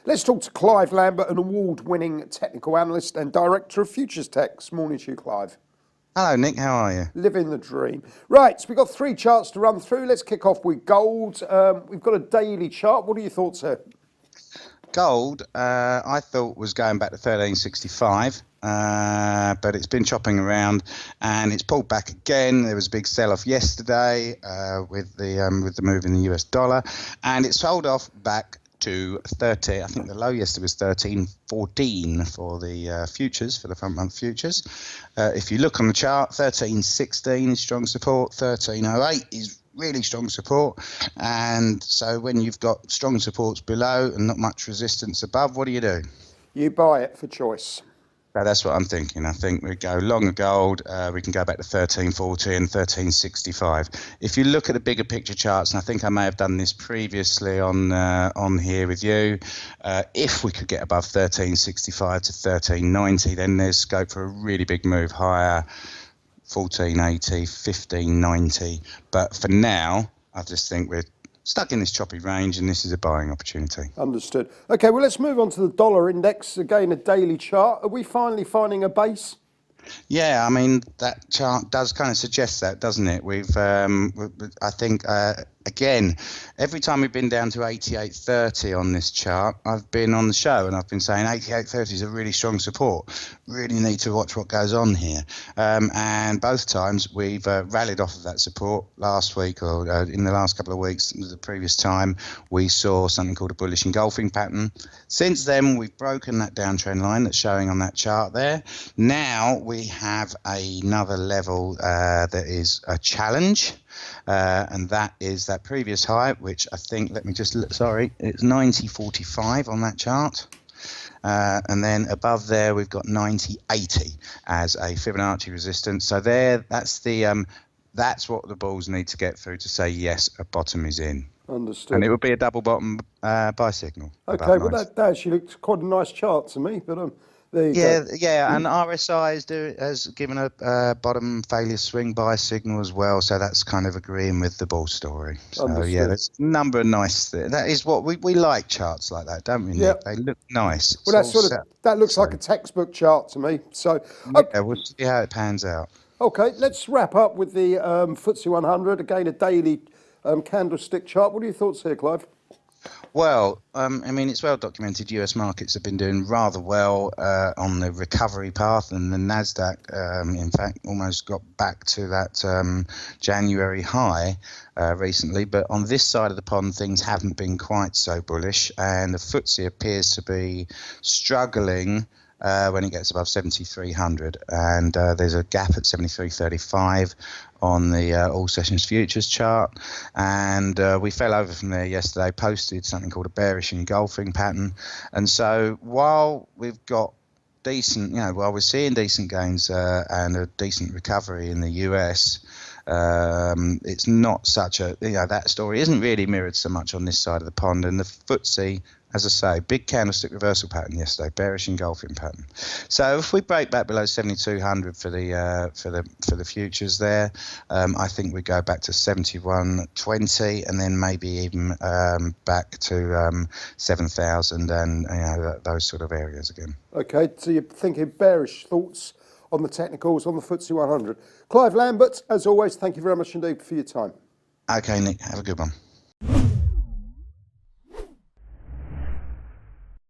Let's talk to Clive Lambert, an award-winning technical analyst and director of FuturesTechs. Morning to you, Clive. Hello, Nick. How are you? Living the dream. Right, so we've got three charts to run through. Let's kick off with gold. We've got a daily chart. What are your thoughts here? Gold, I thought was going back to 1365, but it's been chopping around and it's pulled back again. There was a big sell-off yesterday with the move in the US dollar, and it sold off back to 30. I think the low yesterday was 13.14 for the futures, for the front month futures. If you look on the chart, 13.16 is strong support, 13.08 is really strong support, and so when you've got strong supports below and not much resistance above, what do? You buy it for choice. That's what I'm thinking. I think we go long gold. We can go back to 13.40 and 13.65. If you look at the bigger picture charts, and I think I may have done this previously on here with you, if we could get above 13.65 to 13.90, then there's scope for a really big move higher. 1480, 1590, but for now I just think we're stuck in this choppy range and this is a buying opportunity. Understood. Okay, well, let's move on to the dollar index. Again, a daily chart. Are we finally finding a base? Yeah, I mean, that chart does kind of suggest that, doesn't it? I think again, every time we've been down to 88.30 on this chart, I've been on the show and I've been saying 88.30 is a really strong support. Really need to watch what goes on here. And both times we've rallied off of that support. Last week, or in the last couple of weeks, the previous time, we saw something called a bullish engulfing pattern. Since then, we've broken that downtrend line that's showing on that chart there. Now we have another level that is a challenge. And that is that previous high, which I think, let me just look, sorry, it's 90.45 on that chart. And then above there, we've got 90.80 as a Fibonacci resistance. So there, that's what the bulls need to get through to say, yes, a bottom is in. Understood. And it would be a double bottom buy signal. Okay, well, that actually looks quite a nice chart to me, but there you go. Yeah, and RSI has given a bottom failure swing buy signal as well, so that's kind of agreeing with the bull story. So Understood. Yeah, there's a number of nice things. That is what we like, charts like that, don't we, Nick? Yep. They look nice. Well, that looks like a textbook chart to me. So yeah, we'll see how it pans out. Okay, let's wrap up with the FTSE100. Again, a daily candlestick chart. What are your thoughts here, Clive? Well, I mean, it's well documented. US markets have been doing rather well on the recovery path, and the Nasdaq, in fact, almost got back to that January high recently. But on this side of the pond, things haven't been quite so bullish, and the FTSE appears to be struggling when it gets above 7,300, and there's a gap at 73.35 on the all sessions futures chart, and we fell over from there yesterday, posted something called a bearish engulfing pattern. And so while we've got decent, while we're seeing decent gains and a decent recovery in the US, it's not such a, that story isn't really mirrored so much on this side of the pond. And the FTSE, as I say, big candlestick reversal pattern yesterday, bearish engulfing pattern. So if we break back below 7,200 for the futures there, I think we go back to 71.20 and then maybe even back to 7,000 and those sort of areas again. Okay, so you're thinking bearish thoughts on the technicals on the FTSE100. Clive Lambert, as always, thank you very much indeed for your time. Okay, Nick, have a good one.